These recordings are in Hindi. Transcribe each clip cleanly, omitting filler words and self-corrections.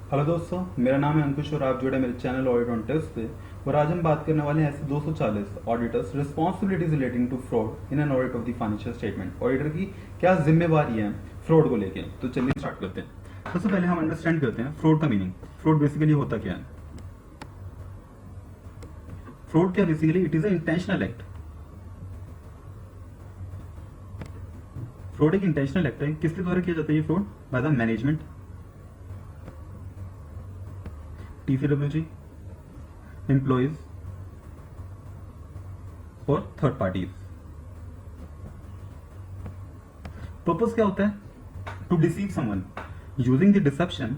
हेलो दोस्तों, मेरा नाम है अंकुश और आप जुड़े मेरे चैनल ऑडिट ऑन टिप्स पे। और आज हम बात करने वाले हैं ऐसे 240 auditors responsibilities relating to fraud in an audit of the financial statement. Auditor की क्या जिम्मेवारी है फ्रॉड को लेके। तो चलिए स्टार्ट करते हैं। सबसे पहले हम अंडरस्टैंड करते हैं फ्रॉड का मीनिंग। फ्रॉड बेसिकली होता क्या है? फ्रॉड क्या basically it is a intentional act. Fraud एक इंटेंशनल एक्ट है। किसके द्वारा किया जाता है ये fraud? By the management, TCWG, employees और थर्ड पार्टीज। पर्पस क्या होता है? To deceive someone using the deception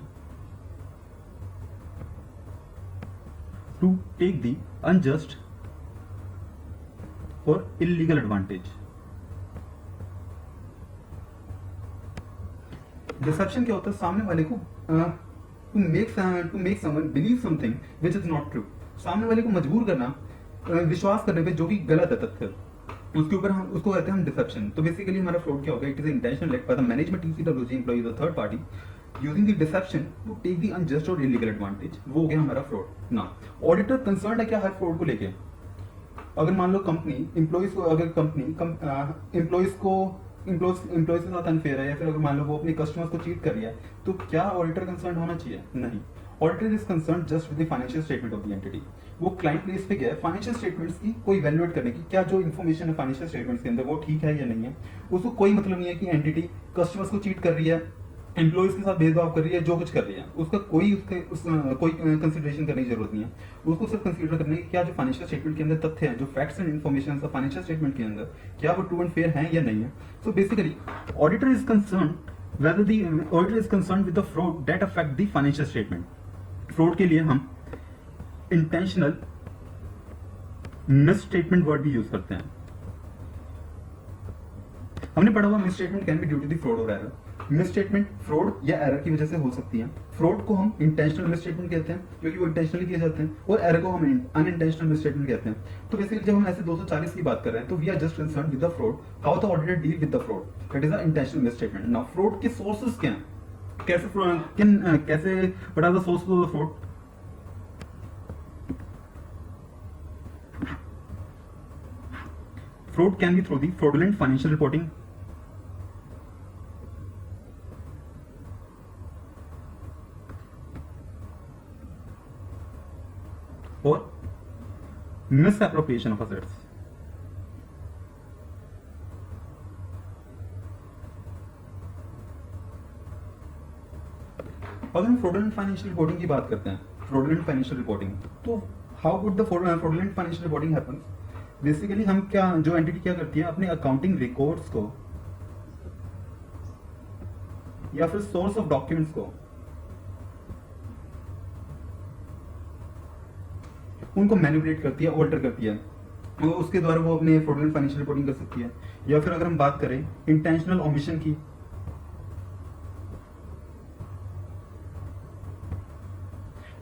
to take the unjust और इलीगल एडवांटेज। डिसेप्शन क्या होता है? सामने वाले को to make someone believe something which is not true. सामने वाले को मजबूर करना विश्वास करने पे जो कि गलत है तथ्य, उसके ऊपर हम उसको कहते हैं हम डिसेप्शन। तो बेसिकली हमारा फ्रॉड क्या होगा? It is intentional act by the management, TCWG, employees और third party using the deception to take the unjust और इलीगल एडवांटेज। वो हो गया हमारा फ्रॉड ना। ऑडिटर कंसर्न है क्या हर फ्रॉड को लेके? अगर मान लो कंपनी एम्प्लॉइज को, अगर कंपनी एम्प्लॉइज के साथ अनफेयर है, या फिर अगर मान लो वो अपने कस्टमर्स को चीट कर रही है, तो क्या ऑडिटर कंसर्न होना चाहिए? नहीं। Auditor is concern just with the financial statement of the entity. वो क्लाइंट प्लेस पे गया है फाइनेंशियल स्टेटमेंट्स की कोई वैल्यूएट करने की, क्या जो इन्फॉर्मेशन है फाइनेंशियल स्टेटमेंट्स के अंदर वो ठीक है या नहीं है। उसको कोई मतलब नहीं है कि एंटिटी कस्टमर्स को चीट कर रही है, एम्प्लॉइज के साथ भेदभाव कर रही है, जो कुछ कर रही है, उसका कोई कोई कंसिडरेशन करने की जरूरत नहीं है। उसको सिर्फ कंसीडर करने की क्या जो फाइनेंशियल स्टेटमेंट के अंदर तथ्य हैं, जो फैक्ट्स एंड इन्फॉर्मेशन है फाइनेंशियल स्टेटमेंट के अंदर, क्या वो ट्रू एंड फेयर है या नहीं है। So basically auditor is concern whether the auditor is concerned with the fraud that affect the financial statement। Fraud के लिए हम इंटेंशनल मिस स्टेटमेंट वर्ड भी यूज करते हैं। हमने पढ़ा हुआ misstatement can be due to the fraud और एरर। मिस स्टेटमेंट फ्रॉड या एरर की वजह से हो सकती है। फ्रॉड को हम इंटेंशनल मिस स्टेटमेंट कहते हैं क्योंकि वो इंटेंशनली किए जाते हैं, और एरर को हम अनइंटेंशनल मिस स्टेटमेंट कहते हैं। तो बेसिकली जब हम ऐसे 240 की बात कर रहे हैं, तो we are just concern with the fraud, how the auditor deal with the fraud, that is the intentional misstatement. Now fraud के सोर्सेस क्या हैं? कैसे what are the sources of the fraud? Fraud can be through the fraudulent financial reporting, और misappropriation of assets। अगर हम फ्रॉडुलेंट फाइनेंशियल रिपोर्टिंग की बात करते हैं, फ्रॉडुलेंट फाइनेंशियल रिपोर्टिंग, तो how would the fraudulent financial reporting happens? Basically हम क्या, जो एंटिटी क्या करती है, अपने अकाउंटिंग रिकॉर्ड्स को या फिर सोर्स ऑफ डॉक्यूमेंट्स को, उनको मैनिपुलेट करती है, ऑल्टर करती है, और उसके द्वारा वो अपने फ्रॉडुलेंट फाइनेंशियल रिपोर्टिंग कर सकती है। या फिर अगर हम बात करें इंटेंशनल ओमिशन की,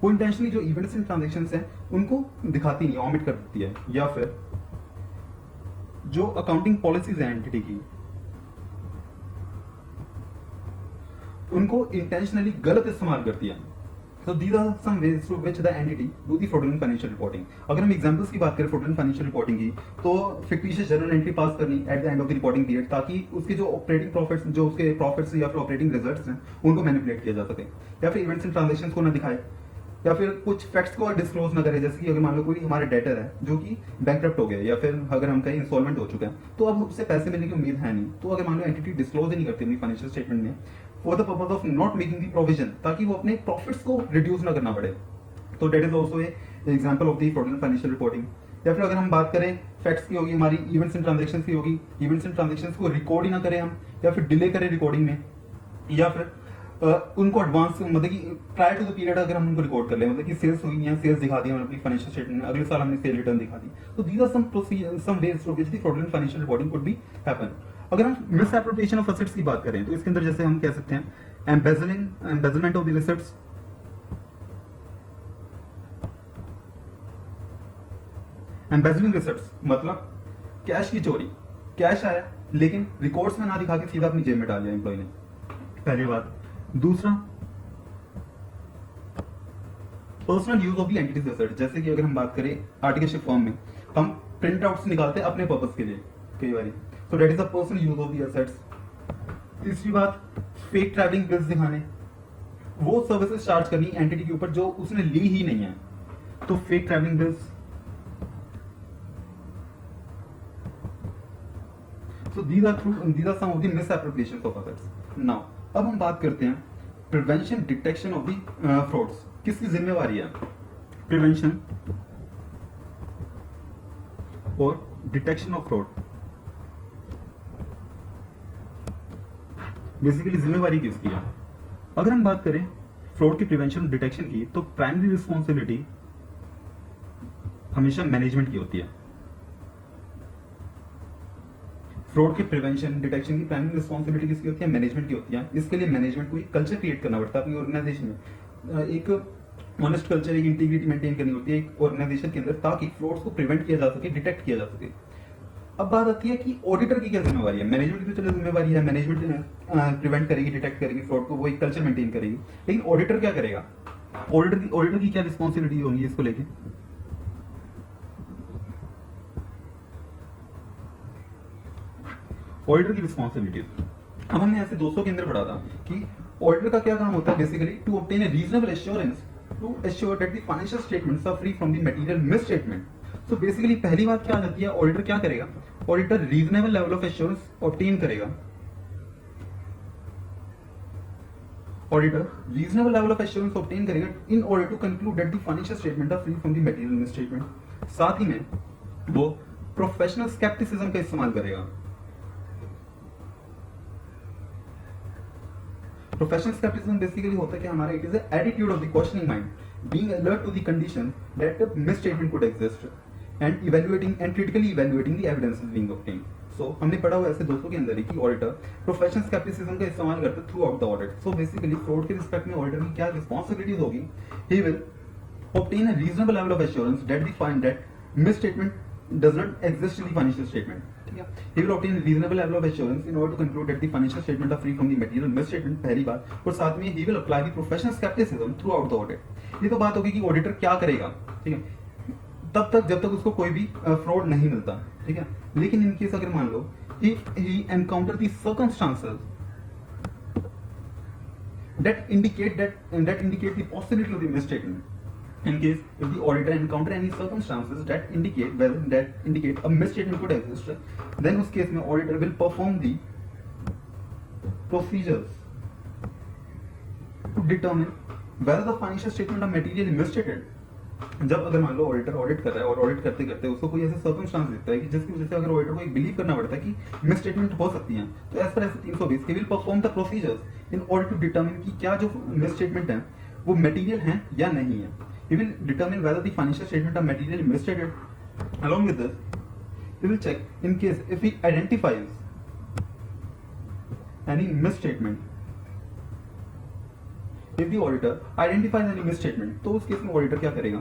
वो इंटेंशनली जो इवेंट्स एंड ट्रांजैक्शंस हैं उनको दिखाती नहीं, ऑमिट कर देती है। या फिर जो अकाउंटिंग पॉलिसीज हैं एंटिटी की, उनको इंटेंशनली गलत इस्तेमाल करती है। So these are some ways through which the entity do the fraudulent financial reporting। अगर हम एग्जांपल्स की बात करें fraudulent financial reporting की, तो फिक्टिशियस जर्नल एंट्री पास करनी at the end of the reporting period, ताकि उसके जो ऑपरेटिंग प्रॉफिट्स, जो उसके प्रॉफिट्स या फिर ऑपरेटिंग रिजल्ट्स हैं, उनको मैनिपुलेट किया जा सके। या फिर इवेंट्स एंड ट्रांजैक्शंस को ना दिखाए, या फिर कुछ फैक्ट्स को डिस्क्लोज ना करे। जैसे कि अगर मान लो कोई हमारे डेटर है जो कि बैंकरप्ट हो गया, या फिर अगर हम कहीं इंस्टॉलमेंट हो चुका है, तो अब उससे पैसे मिलने की उम्मीद है नहीं, तो अगर मान लो एंटिटी डिस्क्लोज ही नहीं करती अपनी फाइनेंशियल स्टेटमेंट में for the purpose of not making the provision, ताकि वो अपने प्रॉफिट्स को रिड्यूस ना करना पड़े, तो that is also a example of the fraudulent financial reporting. या फिर अगर हम बात करें फैक्ट्स की, होगी हमारी इवेंट्स एंड ट्रांजैक्शंस की होगी, इवेंट्स एंड ट्रांजैक्शंस को रिकॉर्ड ही ना करें हम, या फिर डिले करें रिकॉर्डिंग में, या फिर उनको एडवांस, मतलब कि प्रायर टू द पीरियड अगर हम उनको रिकॉर्ड कर ले, मतलब कि सेल्स हुई है, सेल्स दिखा दी हमने अपनी फाइनेंशियल स्टेटमेंट में, अगले साल हमने सेल रिटर्न दिखा दी। तो these are some ways through which the fraudulent financial reporting could be happen. अगर हम मिसएप्रोप्रिएशन ऑफ एसेट्स की बात करें, तो इसके अंदर जैसे हम कह सकते हैं एम्बेजलिंग ऑफ द एसेट्स, एम्बेजलिंग एसेट्स मतलब कैश की चोरी। कैश आया लेकिन रिकॉर्ड्स में ना दिखा के सीधा अपनी जेब में डाल दिया एम्प्लॉय ने, पहली बात। दूसरा, personal use of the entities asset, जैसे कि अगर हम बात करें आर्टिकलशिप फॉर्म में हम प्रिंट आउट्स निकालते हैं अपने पर्पस के लिए कई बार, so that is the personal use of the assets. तीसरी बात, फेक ट्रैवलिंग बिल्स दिखाने, वो सर्विसेज चार्ज करनी एंटिटी के ऊपर जो उसने ली ही नहीं है, तो fake travelling bills. So these are some of the misappropriations of assets. Now, अब हम बात करते हैं prevention detection of the frauds, किसकी जिम्मेवारी है? प्रिवेंशन और डिटेक्शन ऑफ फ्रॉड, बेसिकली जिम्मेवारी किसकी है? अगर हम बात करें फ्रॉड की प्रिवेंशन और डिटेक्शन की, तो प्राइमरी रिस्पॉन्सिबिलिटी हमेशा मैनेजमेंट की होती है। फ्रॉड के प्रिवेंशन डिटेक्शन की प्राइमरी रिस्पॉन्सिबिलिटी किसकी होती है? मैनेजमेंट की होती है। इसके लिए मैनेजमेंट को एक कल्चर क्रिएट करना पड़ता है अपनी ऑर्गेनाइजेशन में, एक ऑनेस्ट कल्चर, एक इंटीग्रिटी मेंटेन करनी होती है एक ऑर्गेनाइजेशन के अंदर, ताकि फ्रॉड्स को प्रिवेंट किया जा सके, डिटेक्ट किया जा सके। अब बात आती है कि ऑडिटर की क्या जिम्मेवारी है? मैनेजमेंट की तो चलो जिम्मेवारी है, मैनेजमेंट प्रिवेंट करेगी, डिटेक्ट करेगी फ्रॉड को, वो एक कल्चर मेंटेन करेगी, लेकिन ऑडिटर क्या करेगा? ऑडिटर की क्या रिस्पॉन्सिबिलिटी होगी इसको लेके? ऑडिटर की रिस्पॉन्सिबिलिटीज, अब हमने ऐसे दोस्तों के अंदर पढ़ा था कि ऑडिटर का क्या काम होता है? Basically to obtain a reasonable assurance to assure that the financial statements are free from the material misstatement. So basically पहली बात क्या आ जाती है? ऑडिटर क्या करेगा? Auditor reasonable level of assurance obtain करेगा। Auditor reasonable level of assurance obtain करेगा in order to conclude that the financial statement are free from the material misstatement. साथ ही में वो प्रोफेशनल स्केप्टिसिज्म का इस्तेमाल करेगा। प्रोफेशनल स्केप्टिसिज्म बेसिकली होता है कि हमारा it is attitude of the questioning mind, being alert to the condition that a misstatement could exist and evaluating and critically evaluating the evidence being obtained. So हमने पढ़ा हुआ ऐसे दोस्तों के अंदर ही कि ऑडिटर प्रोफेशनल स्केप्टिसिज्म का इस्तेमाल करते हैं through out the audit. So basically fraud के रिस्पेक्ट में ऑडिटर की क्या रिस्पॉन्सिबिलिटीज होगी? He will obtain a reasonable level of assurance that the find that misstatement does not exist in the financial statement. ठीक है, he will obtain a reasonable level of assurance in order to conclude that the financial statement are free from the material misstatement, पहली बात, और साथ में he will apply the professional skepticism throughout the audit। ये तो बात होगी कि ऑडिटर क्या करेगा, ठीक है, तब तक जब तक उसको कोई भी फ्रॉड नहीं मिलता, ठीक है। लेकिन इन केस अगर मान लो if he encounter the circumstances that indicate the possibility of the misstatement, in case if the auditor encounter any circumstances that indicate a misstatement could exist, then उस केस में auditor will perform the procedures to determine whether the financial statement are materially misstated। जब अगर मान लो ऑडिटर ऑडिट कर रहा है और ऑडिट करते करते उसको कोई ऐसा सर्कमस्टांस दिखता है कि जिसकी वजह से अगर ऑडिटर को एक बिलीव करना पड़ता है कि मिसस्टेटमेंट हो सकती है, तो एज पर ऐसे 320 ही will perform the procedures in order to determine कि क्या जो मिसस्टेटमेंट है वो मटेरियल है या नहीं है। He will determine whether the financial statement are materially misstated. Along with this, he will check in case if he identifies any misstatement. If the auditor identifies any misstatement, तो उस केस में ऑडिटर क्या करेगा?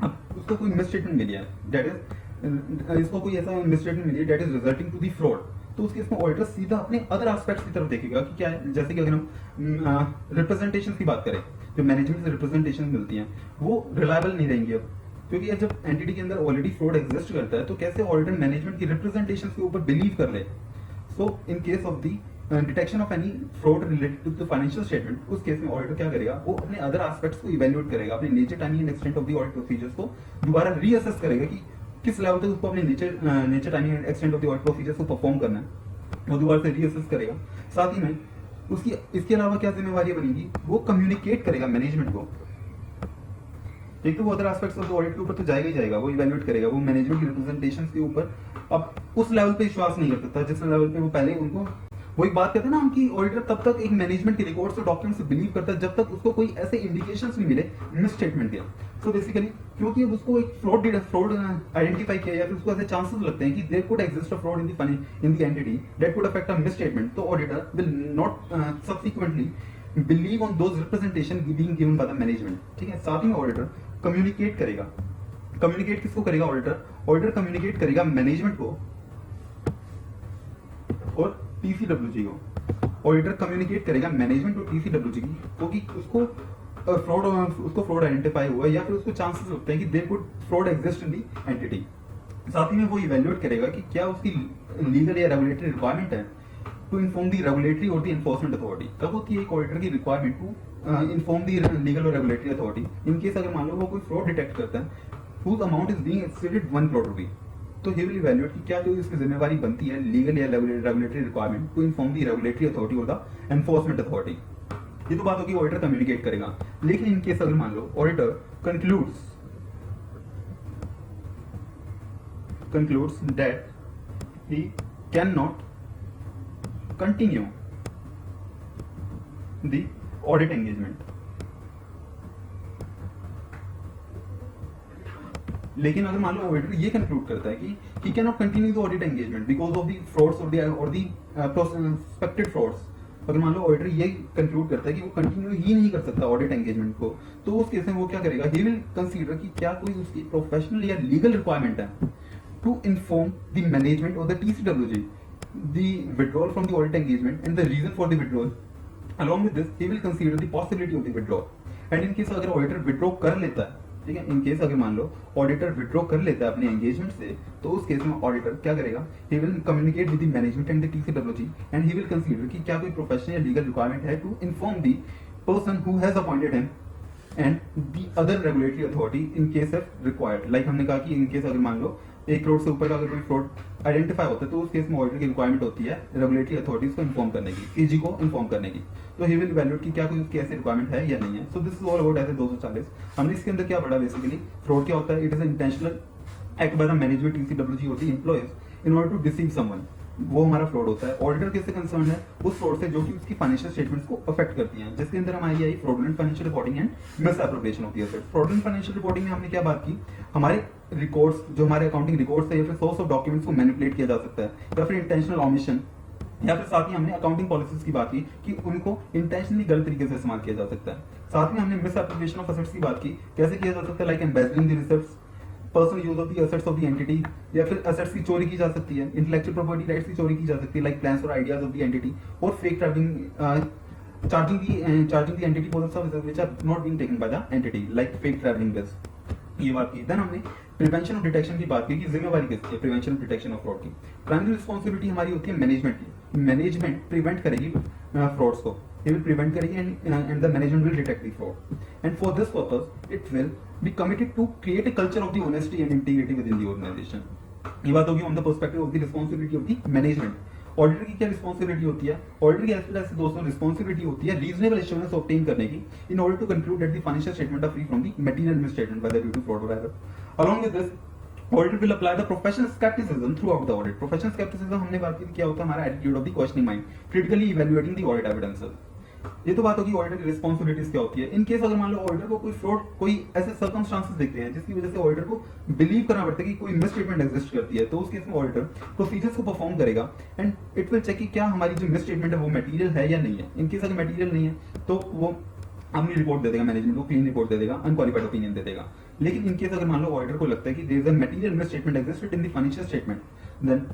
अब उसको कोई मिसस्टेटमेंट मिली है, दैट इज इसको कोई ऐसा मिसस्टेटमेंट मिली है that is resulting to the fraud, तो उस केस में ऑडिटर सीधा अपने अदर एस्पेक्ट्स की तरफ देखेगा कि क्या है। जैसे कि अगर हम रिप्रेजेंटेशन की बात करें, जो मैनेजमेंट से रिप्रेजेंटेशन मिलती हैं वो रिलायबल नहीं रहेंगी अब, क्योंकि जब एंटिटी के अंदर ऑलरेडी फ्रॉड एग्जिस्ट करता है तो कैसे ऑडिटर मैनेजमेंट की रिप्रेजेंटेशन के ऊपर बिलीव कर ले। So in case of the detection of any fraud related to the financial statement, उस केस में ऑडिटर क्या करेगा? वो अपने अदर एस्पेक्ट्स को इवैल्यूएट करेगा, अपने nature, timing and extent of the audit procedures को दोबारा रीअसेस करेगा कि किस लेवल तक उसको अपने nature, timing and extent of the audit procedures को परफॉर्म करना है, वो दोबारा से रीअसेस करेगा। साथ ही में उसकी इसके अलावा क्या जिम्मेवारी बनेगी? वो कम्युनिकेट करेगा मैनेजमेंट को। एक तो वो other aspects of the audit के ऊपर तो जाएगा ही जाएगा, वो इवैल्यूएट करेगा, वो मैनेजमेंट की रिप्रेजेंटेशंस के ऊपर अब उस लेवल पे विश्वास नहीं कर सकता जिस लेवल पे वो पहले उनको, वो एक बात कहते हैं ना हम कि ऑडिटर तब तक एक मैनेजमेंट के रिकॉर्ड्स और डॉक्यूमेंट्स से बिलीव करता है जब तक उसको कोई ऐसे इंडिकेशंस नहीं मिले मिसस्टेटमेंट के। सो बेसिकली क्योंकि अब उसको एक फ्रॉड आइडेंटिफाई किया या फिर उसको ऐसे चांसेस लगते हैं कि there could exist a fraud in the entity that could affect a misstatement, तो auditor will not subsequently believe on those representation being given by the management. ठीक है, साथ ही में ऑडिटर कम्युनिकेट करेगा। कम्युनिकेट किसको करेगा? ऑडिटर कम्युनिकेट करेगा मैनेजमेंट को और टीसीडब्ल्यूजी को। ऑडिटर कम्युनिकेट करेगा मैनेजमेंट और टीसीडब्ल्यूजी की, क्योंकि उसको फ्रॉड उसको फ्रॉड आइडेंटिफाई हुआ है या फिर उसको चांसेस होते हैं कि there could fraud exist in the entity. साथ ही में वो इवेल्युएट करेगा कि क्या उसकी लीगल या रेगुलेटरी रिक्वायरमेंट है टू इन्फॉर्म दी रेगुलेटरी और दी एनफोर्समेंट अथॉरिटी। कब होती है एक ऑडिटर की requirement to inform the legal और रेगुलेटरी अथॉरिटी इन केस अगर मान लो वो कोई फ्रॉड डिटेक्ट करता है whose amount is being exceeded 1 crore rupee, तो he will evaluate कि क्या जो इसकी जिम्मेवारी बनती है लीगल या regulatory requirement to inform the regulatory authority और द एनफोर्समेंट अथॉरिटी। ये तो बात होगी ऑडिटर कम्युनिकेट करेगा। लेकिन इन केस अगर मान लो auditor concludes that he cannot continue the audit engagement, लेकिन अगर मान लो ऑडिटर ये कंक्लूड करता है कि he cannot continue the audit engagement because of the frauds or the suspected frauds, अगर मान लो ऑडिटर ये कंक्लूड करता है कि वो कंटिन्यू ही नहीं कर सकता ऑडिट एंगेजमेंट को, तो उस केस में वो क्या करेगा, he will consider कि क्या कोई उसकी प्रोफेशनल या लीगल रिक्वायरमेंट है to inform the management or the TCWG the withdrawal from the audit engagement and the reason for the withdrawal. Along with this, he will consider the possibility of the withdrawal. And in case अगर ऑडिटर विड्रॉ कर लेता है, ठीक है, इन केस अगर मान लो ऑडिटर विड्रॉ कर लेता है अपने एंगेजमेंट से, तो उस केस में ऑडिटर क्या करेगा, he will communicate with the management and the TCWG and he will consider कि क्या कोई प्रोफेशनल या लीगल रिक्वायरमेंट है to inform the person who has appointed him and the other regulatory authority in case if required. Like हमने कहा कि इन केस अगर मान लो 1 करोड़ से ऊपर का अगर कोई फ्रॉड आइडेंटिफाई होता है तो उस केस में ऑडिटर की रिक्वायरमेंट होती है रेगुलेटरी अथॉरिटीज को इन्फॉर्म करने की, एजी को इन्फॉर्म करने की। तो ही विल इवैल्यूएट कि क्या कोई उसकी ऐसी रिक्वायरमेंट है या नहीं है। So this is all about SA 240। हमने इसके अंदर क्या पढ़ा, बेसिकली फ्रॉड क्या होता है, it is intentional act by the management TCWG और the employees in order to deceive someone, वो हमारा फ्रॉड होता है। ऑडिटर किससे कंसर्न है, उस फ्रॉड से जो कि उसकी फाइनेंशियल स्टेटमेंट्स को अफेक्ट करती हैं, जिसके अंदर हमारी आई fraudulent financial reporting and misappropriation of the asset. Fraudulent financial reporting में हमने क्या बात की, हमारे रिकॉर्ड्स जो हमारे अकाउंटिंग रिकॉर्ड्स है या फिर सोर्स ऑफ डॉक्यूमेंट्स को मैनिपुलेट किया जा सकता है, या फिर इंटेंशनल ओमिशन, या फिर साथ ही हमने अकाउंटिंग पॉलिसीज की बात की कि उनको इंटेंशनली गलत तरीके से इस्तेमाल किया जा सकता है। साथ में हमने मिसएप्रोप्रिएशन ऑफ एसेट्स की बात की, कैसे किया जा सकता है, like embezzling the receipts, personal use of the assets of the entity, या फिर एसेट्स की चोरी की जा सकती है, इंटेलेक्चुअल प्रॉपर्टी राइट्स की चोरी की जा सकती है, लाइक प्लान्स और आइडियाज ऑफ द एंटिटी, और fake travelling charging the entity for the services which are not being taken by the entity, like fake travelling bills. ये बात की। देन हमने प्रिवेंशन ऑफ डिटेक्शन की बात की कि जिम्मेवारी किसकी है prevention of detection of fraud की। प्राइमरी रिस्पांसिबिलिटी हमारी होती है मैनेजमेंट की। मैनेजमेंट प्रिवेंट करेगी फ्रॉड्स को, it will prevent करेगी and the management will detect the fraud, and for this purpose it will be committed to create a culture of the honesty and integrity within the organization. ये बात होगी on the perspective of the responsibility of the management. Auditor की क्या रिस्पॉन्सिबिलिटी होती है, ऑडिटर की ऐसे दोस्तों रिस्पॉन्सिबिलिटी होती है रीजनेबल एश्योरेंस ऑब्टेन करने की in order to conclude that the financial statement are free from the material misstatement whether due to fraud और error. Along with this auditor will apply the professional scepticism throughout the audit. Professional scepticism हमने बात की क्या होता है, हमारा attitude of the questioning mind, critically evaluating the audit evidences. ये तो बात होगी ऑडिटर की रिस्पॉन्सिबिलिटीज क्या होती है। इन केस अगर मान लो ऑडिटर को कोई फ्रॉड, कोई ऐसे सर्कमस्टांसेस दिखते हैं जिसकी वजह से ऑडिटर को बिलीव करना पड़ता है कि कोई मिसस्टेटमेंट एग्जिस्ट करती है, तो उस केस में ऑडिटर प्रोसीजर्स को परफॉर्म करेगा एंड इट विल चेक कि क्या हमारी जो मिसस्टेटमेंट है वो मटेरियल है या नहीं है। इन केस अगर मटेरियल नहीं है तो वो अपनी रिपोर्ट दे देगा मैनेजमेंट को, क्लीन रिपोर्ट दे देगा, अनक्वालिफाइड ओपिनियन दे देगा। लेकिन इन केस अगर मान लो ऑडिटर को लगता है कि there is a material misstatement existed in the financial statement, then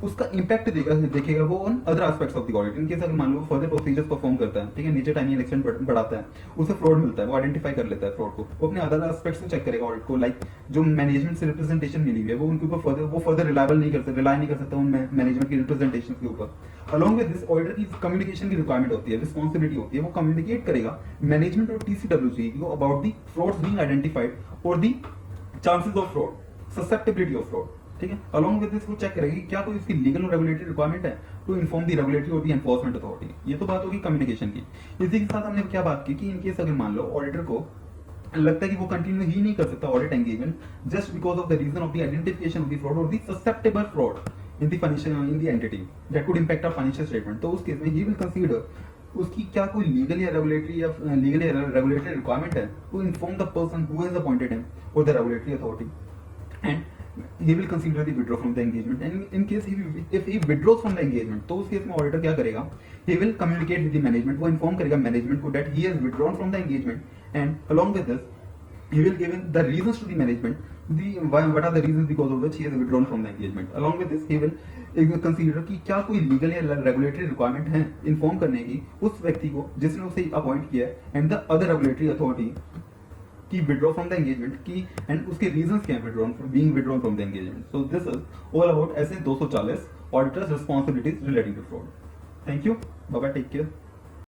उसका इंपैक्ट देखेगा वो on other aspects of the audit. In case अगर मान लो फर्दर प्रोसीजर्स परफॉर्म करता है, ठीक है, नीचे टाइम एक्सटेंड बढ़ाता है, उसे फ्रॉड मिलता है, वो आइडेंटिफाई कर लेता है फ्रॉड को, वो अपने अदर एस्पेक्ट्स को चेक करेगा ऑडिट को, लाइक जो मैनेजमेंट से रिप्रेजेंटेशन मिली हुई है वो उनके ऊपर फर्दर रिलाय नहीं कर सकता उन मैनेजमेंट की रिप्रेजेंटेशन के ऊपर। अलॉन्ग विद दिस ऑडिटर की कम्युनिकेशन की रिक्वायरमेंट होती है, रिस्पॉन्सिबिलिटी होती है, वो कम्युनिकेट करेगा मैनेजमेंट और टीसीडब्ल्यूजी को about the frauds being identified और the chances of fraud, susceptibility of fraud, ठीक है। अलॉन्ग विद दिस वो चेक करेगी क्या कोई उसकी लीगल और रेगुलेटरी रिक्वायरमेंट है टू इन्फॉर्म द रेगुलेटरी और द एनफोर्समेंट अथॉरिटी। ये तो बात होगी कम्युनिकेशन की। इसी के साथ हमने क्या बात की कि इन केस अगर मान लो ऑडिटर को लगता है कि वो कंटिन्यू ही नहीं कर सकता audit engagement just because of the reason of the identification of the fraud और the susceptible fraud in the financial in the entity that could impact our financial statement, तो उस केस में ही विल कंसीडर उसकी क्या कोई लीगल या रेगुलेटरी रिक्वायरमेंट है to inform the person who has appointed him और the regulatory authority and he will consider the withdraw from the engagement, and in case if he withdraws from the engagement, तो उस केस में ऑडिटर क्या करेगा, he will communicate with the management, वो इन्फॉर्म करेगा मैनेजमेंट को that he has withdrawn from the engagement, and along with this he will give in the reasons to the management, what are the reasons because of which he has withdrawn from the engagement. Along with this he will consider कि क्या कोई लीगल या रेगुलेटरी रिक्वायरमेंट है इन्फॉर्म करने की उस व्यक्ति को जिसने उसे अपॉइंट किया है and the other regulatory authority की विड्रॉ फ्रॉम द एंगेजमेंट की एंड उसके रीजंस क्या है withdrawn from the engagement. So this is all about SA 240 auditors responsibilities relating to fraud. Thank you, bye bye, take care.